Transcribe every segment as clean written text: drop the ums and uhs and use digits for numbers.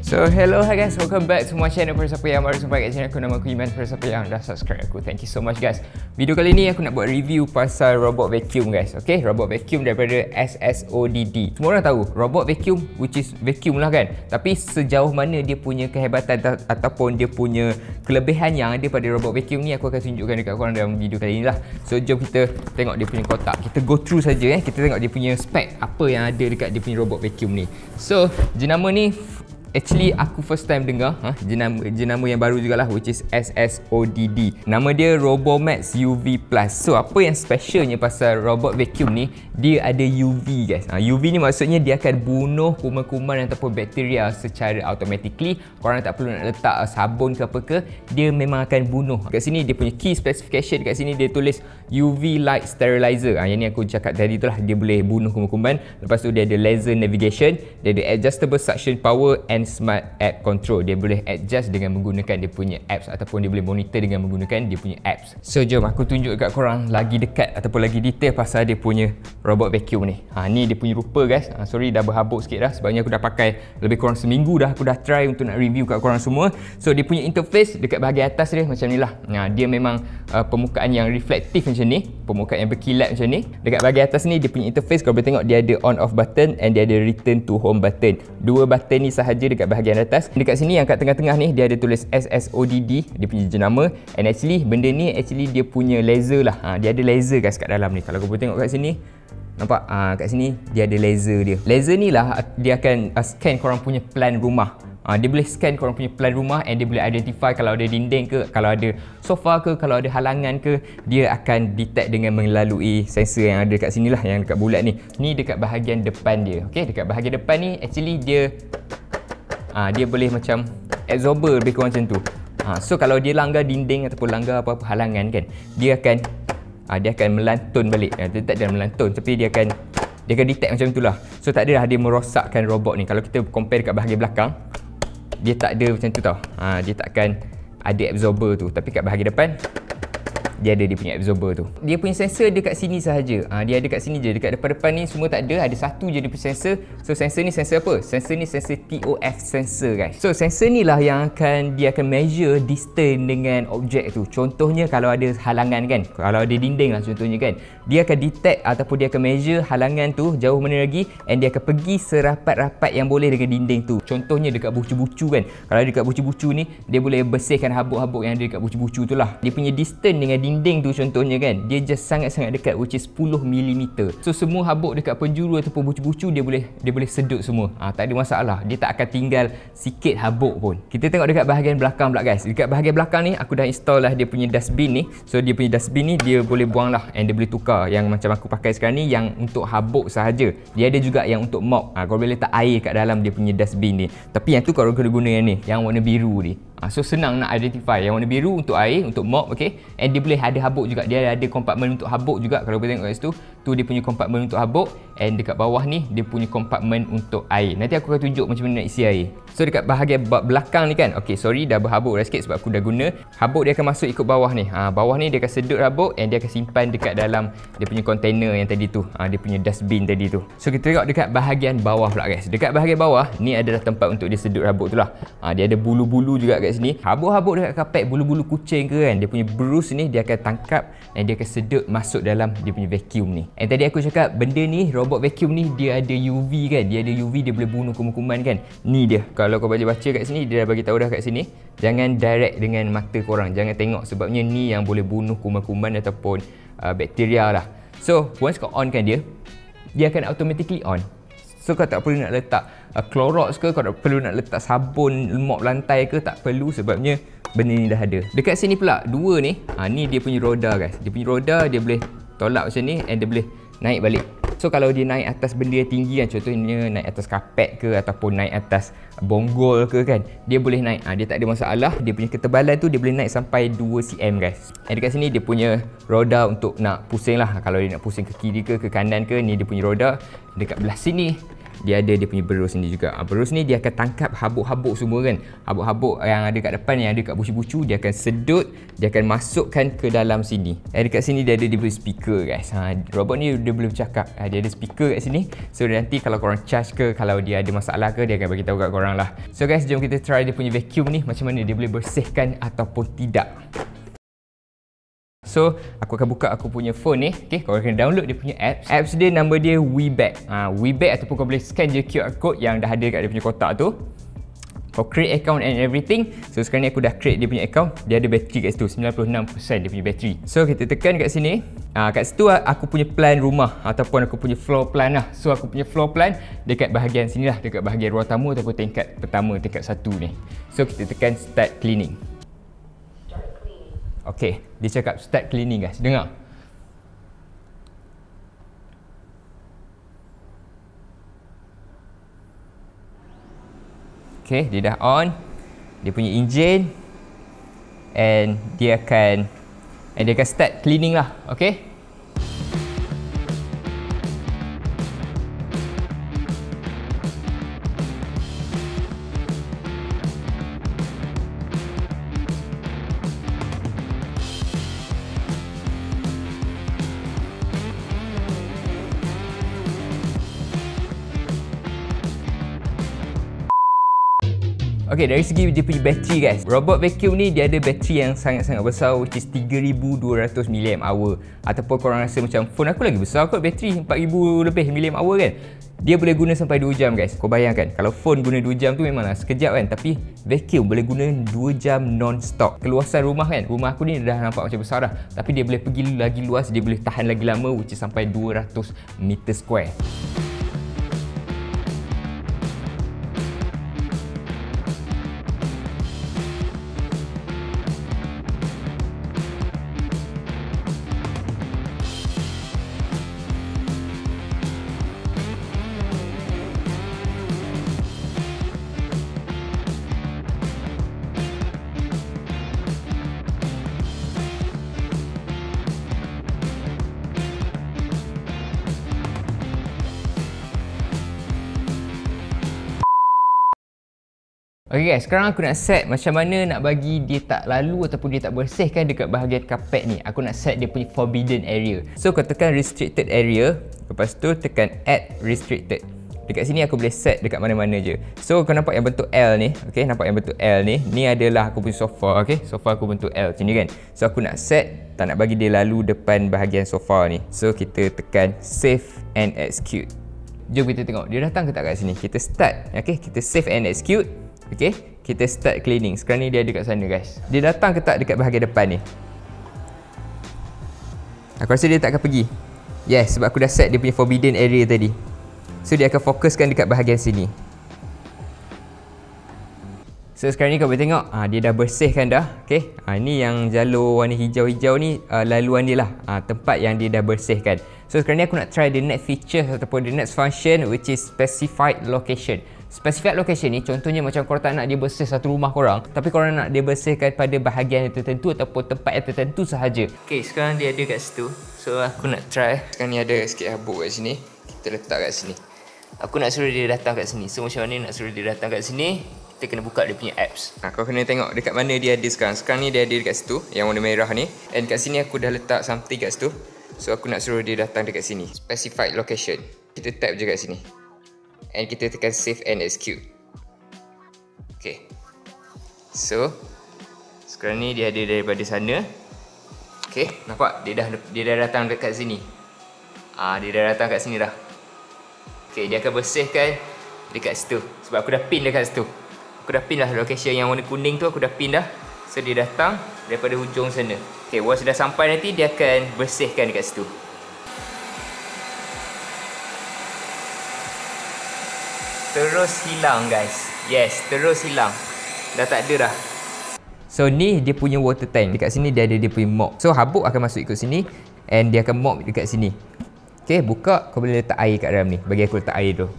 So hello, hi guys, welcome back to my channel. For siapa yang baru sampai kat sini, aku nama aku Iman. For siapa yang dah subscribe aku, thank you so much guys. Video kali ni aku nak buat review pasal robot vacuum guys. Okay, robot vacuum daripada SSODD. Semua orang tahu robot vacuum, which is vacuum lah kan. Tapi sejauh mana dia punya kehebatan ataupun dia punya kelebihan yang ada pada robot vacuum ni, aku akan tunjukkan dekat korang dalam video kali ni lah. So jom kita tengok dia punya kotak. Kita go through saja kita tengok dia punya spek, apa yang ada dekat dia punya robot vacuum ni. So jenama ni actually aku first time dengar jenama yang baru jugalah, which is SSODD. Nama dia Robomax UV Plus. So apa yang specialnya pasal robot vacuum ni, dia ada UV guys. UV ni maksudnya dia akan bunuh kuman-kuman ataupun bakteria secara automatically. Korang tak perlu nak letak sabun ke apa ke, dia memang akan bunuh. Kat sini dia punya key specification, kat sini dia tulis UV Light Sterilizer. Yang ni aku cakap tadi tu lah, dia boleh bunuh kuman-kuman. Lepas tu dia ada laser navigation, dia ada adjustable suction power and smart app control. Dia boleh adjust dengan menggunakan dia punya apps ataupun dia boleh monitor dengan menggunakan dia punya apps. So jom aku tunjuk dekat korang lagi dekat ataupun lagi detail pasal dia punya robot vacuum ni. Ni dia punya rupa guys. Sorry dah berhabuk sikit dah, sebabnya aku dah pakai lebih kurang seminggu dah. Aku dah try untuk nak review kat korang semua. So dia punya interface dekat bahagian atas dia macam ni lah. Dia memang permukaan yang reflektif macam ni, permukaan yang berkilat macam ni. Dekat bahagian atas ni dia punya interface, kau boleh tengok dia ada on off button and dia ada return to home button. Dua button ni sahaja dekat bahagian atas. Dekat sini yang kat tengah-tengah ni dia ada tulis SSODD, dia punya jenama. And actually benda ni actually dia punya laser lah. Dia ada laser guys kat dalam ni. Kalau kau boleh tengok kat sini, nampak kat sini dia ada laser dia. Laser ni lah dia akan scan korang punya plan rumah. Dia boleh scan korang punya plan rumah and dia boleh identify kalau ada dinding ke, kalau ada sofa ke, kalau ada halangan ke, dia akan detect dengan melalui sensor yang ada kat sini lah, yang dekat bulat ni. Ni dekat bahagian depan dia. Okay, dekat bahagian depan ni actually dia boleh macam absorber lebih kurang macam tu. So kalau dia langgar dinding ataupun langgar apa-apa halangan kan, dia akan melantun balik. Dia tak ada melantun, tapi dia akan detect macam itulah. So tak adalah dia merosakkan robot ni. Kalau kita compare dekat bahagian belakang, dia tak ada macam tu tau. Dia takkan ada absorber tu. Tapi kat bahagian depan dia ada dia punya absorber tu. Dia punya sensor dekat sini sahaja. Dia ada kat sini je. Dekat depan-depan ni semua tak ada. Ada satu je dia punya sensor. So sensor ni sensor apa? Sensor ni sensor TOF sensor guys. So sensor ni lah yang dia akan measure distance dengan objek tu. Contohnya kalau ada halangan kan, kalau ada dinding lah contohnya kan, dia akan detect ataupun dia akan measure halangan tu jauh mana lagi, and dia akan pergi serapat-rapat yang boleh dengan dinding tu. Contohnya dekat bucu-bucu kan, kalau dekat bucu-bucu ni dia boleh bersihkan habuk-habuk yang ada dekat bucu-bucu tu lah. Dia punya distance dengan dinding tu contohnya kan, dia just sangat-sangat dekat, which is 10mm. So semua habuk dekat penjuru ataupun bucu-bucu dia boleh sedut semua. Tak ada masalah. Dia tak akan tinggal sikit habuk pun. Kita tengok dekat bahagian belakang pula guys. Dekat bahagian belakang ni aku dah install lah dia punya dustbin ni. So dia punya dustbin ni dia boleh buang lah, and dia boleh tukar. Yang macam aku pakai sekarang ni yang untuk habuk sahaja. Dia ada juga yang untuk mop. Kau boleh letak air kat dalam dia punya dustbin ni. Tapi yang tu kau kena guna yang ni, yang warna biru ni. So senang nak identify. Yang warna biru untuk air, untuk mop, okay. And dia boleh ada habuk juga. Dia ada kompartmen untuk habuk juga. Kalau boleh tengok kat situ, tu dia punya kompartmen untuk habuk. And dekat bawah ni dia punya kompartmen untuk air. Nanti aku akan tunjuk macam mana nak isi air. So dekat bahagian belakang ni kan, okay, sorry dah berhabuk dah sikit sebab aku dah guna. Habuk dia akan masuk ikut bawah ni. Bawah ni dia akan sedut habuk and dia akan simpan dekat dalam dia punya container yang tadi tu. Dia punya dustbin tadi tu. So kita tengok dekat bahagian bawah pula guys. Dekat bahagian bawah ni adalah tempat untuk dia sedut habuk tu lah. Dia ada bulu-bulu juga kat sini. Habuk-habuk dekat kapet, bulu-bulu kucing ke kan, dia punya bruise ni dia akan tangkap dan dia akan sedut masuk dalam dia punya vacuum ni. And tadi aku cakap benda ni, robot vacuum ni dia ada UV kan. Dia ada UV, dia boleh bunuh kuman-kuman kan. Ni dia. Kalau kau baca kat sini, dia dah bagi tahu dah kat sini. Jangan direct dengan mata korang. Jangan tengok sebabnya ni yang boleh bunuh kuman-kuman ataupun bakteria lah. So once kau on kan dia akan automatically on. So kau tak perlu nak letak Clorox ke, kau tak perlu nak letak sabun mop lantai ke, tak perlu sebabnya benda ni dah ada. Dekat sini pula dua ni, ni dia punya roda guys. Dia punya roda dia boleh tolak macam ni and dia boleh naik balik. So kalau dia naik atas benda yang tinggi kan, contohnya naik atas kapet ke ataupun naik atas bonggol ke kan, dia boleh naik. Dia tak ada masalah. Dia punya ketebalan tu dia boleh naik sampai 2 cm guys. And dekat sini dia punya roda untuk nak pusing lah. Kalau dia nak pusing ke kiri ke kanan ke, ni dia punya roda. Dekat belah sini dia ada dia punya berus ni juga. Berus ni dia akan tangkap habuk-habuk semua kan. Habuk-habuk yang ada kat depan, yang ada kat bucu-bucu, dia akan sedut, dia akan masukkan ke dalam sini. Dekat sini dia ada dia punya speaker guys. Robot ni dia boleh bercakap. Dia ada speaker kat sini. So nanti kalau korang charge ke, kalau dia ada masalah ke, dia akan bagi tahu kat korang lah. So guys, jom kita try dia punya vacuum ni macam mana dia boleh bersihkan ataupun tidak. So, aku akan buka aku punya phone ni. Okay, korang kena download dia punya apps. Apps dia nama dia WeBag. WeBag ataupun kau boleh scan je QR code yang dah ada kat dia punya kotak tu. Kau create account and everything. So, sekarang ni aku dah create dia punya account. Dia ada bateri kat situ, 96% dia punya bateri. So, kita tekan kat sini. Kat situ aku punya plan rumah ataupun aku punya floor plan lah. So, aku punya floor plan dekat bahagian sini lah. Dekat bahagian ruang tamu ataupun tingkat pertama, tingkat 1 ni. So, kita tekan start cleaning. Okay, dia cakap start cleaning guys, dengar. Okay, dia dah on. Dia punya engine. And dia akan start cleaning lah, okay. Okay, dari segi dia punya bateri guys, robot vacuum ni dia ada bateri yang sangat-sangat besar, which is 3200 mAh. Ataupun korang rasa macam phone aku lagi besar kot bateri, 4000 lebih mAh kan. Dia boleh guna sampai 2 jam guys. Kau bayangkan, kalau phone guna 2 jam tu memanglah sekejap kan, tapi vacuum boleh guna 2 jam non-stop. Keluasan rumah kan, rumah aku ni dah nampak macam besar dah, tapi dia boleh pergi lagi luas, dia boleh tahan lagi lama, which is sampai 200 meter square. Okay guys, sekarang aku nak set macam mana nak bagi dia tak lalu ataupun dia tak bersihkan dekat bahagian kapet ni. Aku nak set dia punya forbidden area. So kau tekan restricted area, lepas tu tekan add restricted. Dekat sini aku boleh set dekat mana-mana je. So kau nampak yang bentuk L ni, okay, nampak yang bentuk L ni. Ni adalah aku punya sofa, okay. Sofa aku bentuk L macam ni kan. So aku nak set, tak nak bagi dia lalu depan bahagian sofa ni. So kita tekan save and execute. Jom kita tengok dia datang ke tak kat sini. Kita start, okay, kita save and execute. Okay, kita start cleaning. Sekarang ni dia ada kat sana guys. Dia datang ke tak dekat bahagian depan ni? Aku rasa dia tak akan pergi. Yes, sebab aku dah set dia punya forbidden area tadi. So dia akan fokuskan dekat bahagian sini. So sekarang ni kau boleh tengok, dia dah bersihkan dah. Okay, ni yang jalur warna hijau-hijau ni laluan dia lah, tempat yang dia dah bersihkan. So sekarang ni aku nak try the next feature ataupun the next function, which is specified location. Specified location ni contohnya macam korang tak nak dia bersih satu rumah korang, tapi korang nak dia bersihkan pada bahagian yang tertentu ataupun tempat yang tertentu sahaja. Okay, sekarang dia ada kat situ. So aku nak try. Sekarang ni ada sikit habuk kat sini. Kita letak kat sini. Aku nak suruh dia datang kat sini. So macam mana nak suruh dia datang kat sini? Kita kena buka dia punya apps. Kau kena tengok dekat mana dia ada sekarang. Sekarang ni dia ada dekat situ, yang warna merah ni. And kat sini aku dah letak something kat situ. So aku nak suruh dia datang dekat sini. Specified location. Kita tap je kat sini. And kita tekan save and execute. Okay. So sekarang ni dia ada daripada sana. Okay, nampak? Dia dah datang dekat sini. Dia dah datang kat sini dah. Okay, dia akan bersihkan dekat situ. Sebab aku dah pin dekat situ. Aku dah pin lah location yang warna kuning tu, aku dah pin dah. So dia datang daripada hujung sana. Okay, once dah sampai nanti dia akan bersihkan dekat situ. Terus hilang guys. Yes, terus hilang. Dah tak ada dah. So ni dia punya water tank. Dekat sini dia ada dia punya mop. So habuk akan masuk ikut sini. And dia akan mop dekat sini. Okay, buka. Kau boleh letak air kat dalam ni. Bagi aku letak air tu.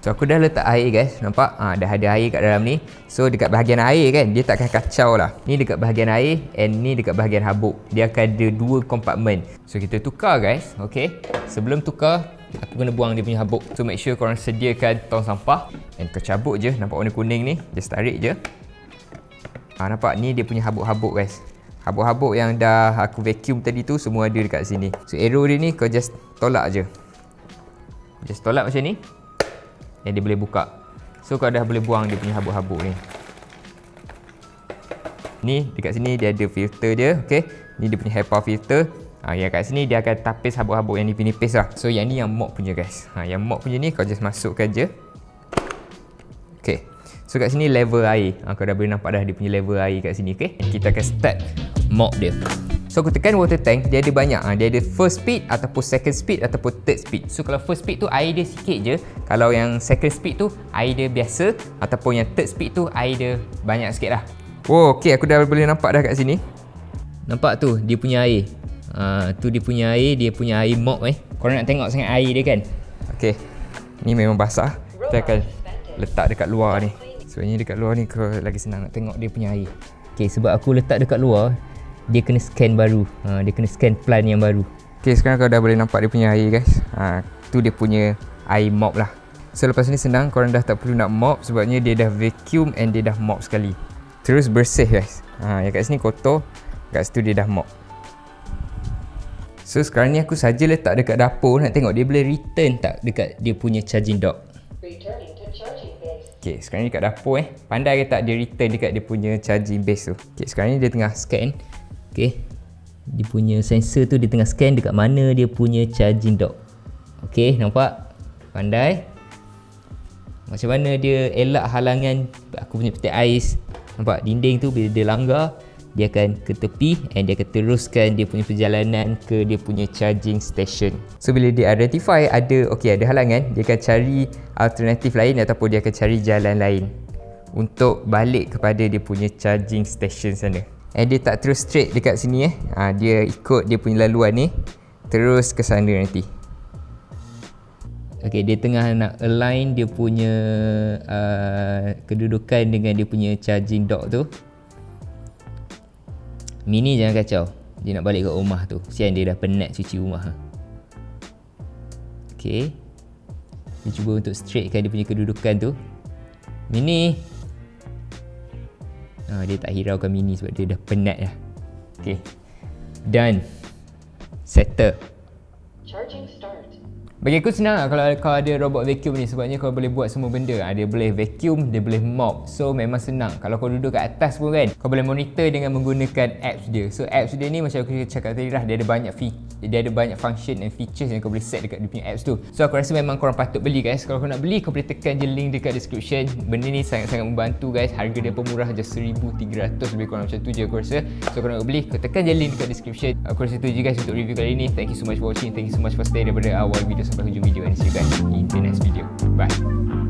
So aku dah letak air guys. Nampak? Dah ada air kat dalam ni. So dekat bahagian air kan, dia takkan kacau lah. Ni dekat bahagian air. And ni dekat bahagian habuk. Dia akan ada 2 kompartmen. So kita tukar guys. Okay, sebelum tukar, aku kena buang dia punya habuk. So make sure korang sediakan tong sampah. And kau cabut je, nampak warna kuning ni, just tarik je. Nampak ni dia punya habuk-habuk guys. Habuk-habuk yang dah aku vacuum tadi tu semua ada dekat sini. So arrow dia ni kau just tolak je. Just tolak macam ni. Dan dia boleh buka. So kau dah boleh buang dia punya habuk-habuk ni. Ni dekat sini dia ada filter dia, okey. Ni dia punya HEPA filter. Yang kat sini dia akan tapis habuk-habuk yang nipis-nipis lah. So yang ni yang mop punya guys. Yang mop punya ni kau just masukkan je. Okay. So kat sini level air. Kau dah boleh nampak dah dia punya level air kat sini. Okay. Kita akan start mop dia. So aku tekan water tank, dia ada banyak. Dia ada first speed ataupun second speed ataupun third speed. So kalau first speed tu air dia sikit je. Kalau yang second speed tu air dia biasa. Ataupun yang third speed tu air dia banyak sikit lah. Oh, okay, aku dah boleh nampak dah kat sini. Nampak tu dia punya air. Tu dia punya air mop Korang nak tengok sangat air dia kan. Okay, ni memang basah. Kita akan letak dekat luar ni. Sebenarnya dekat luar ni kau lagi senang nak tengok dia punya air. Okay, sebab aku letak dekat luar, dia kena scan baru. Dia kena scan plan yang baru. Okay, sekarang kau dah boleh nampak dia punya air guys. Tu dia punya air mop lah. So lepas ni senang, korang dah tak perlu nak mop sebabnya dia dah vacuum and dia dah mop sekali. Terus bersih guys. Yang kat sini kotor, kat situ dia dah mop. So sekarang ni aku saja letak dekat dapur, nak tengok dia boleh return tak dekat dia punya charging dock. Okay, sekarang ni dekat dapur pandai ke tak dia return dekat dia punya charging base tu. Okay, sekarang ni dia tengah scan. Okay, dia punya sensor tu dia tengah scan dekat mana dia punya charging dock. Okay, nampak? Pandai. Macam mana dia elak halangan aku punya peti ais. Nampak dinding tu bila dia langgar, dia akan ke tepi and dia akan teruskan dia punya perjalanan ke dia punya charging station. So bila dia identify ada halangan, dia akan cari alternatif lain ataupun dia akan cari jalan lain untuk balik kepada dia punya charging station sana. And dia tak terus straight dekat sini dia ikut dia punya laluan ni terus ke sana nanti. Okay, dia tengah nak align dia punya kedudukan dengan dia punya charging dock tu. Mini jangan kacau. Dia nak balik ke rumah tu. Sian dia dah penat cuci rumah. Okay, dia cuba untuk straightkan dia punya kedudukan tu. Mini dia tak hiraukan Mini sebab dia dah penat dah. Okay, done. Settle. Charging start. Bagi aku senang lah kalau kau ada robot vacuum ni sebabnya kau boleh buat semua benda. Dia boleh vacuum, dia boleh mop. So memang senang. Kalau kau duduk kat atas pun kan, kau boleh monitor dengan menggunakan apps dia. So apps dia ni macam aku cakap tadi lah, dia ada banyak function and features yang kau boleh set dekat dia punya apps tu. So aku rasa memang korang patut beli guys. Kalau kau nak beli, kau boleh tekan je link dekat description. Benda ni sangat-sangat membantu guys. Harga dia pun murah je, 1,300 lebih kurang macam tu je aku rasa. So kalau nak beli, kau tekan je link dekat description. Aku rasa tu je guys untuk review kali ni. Thank you so much for watching. Thank you so much for stay daripada awal video sampai hujung video, and see you guys in the next video. Bye.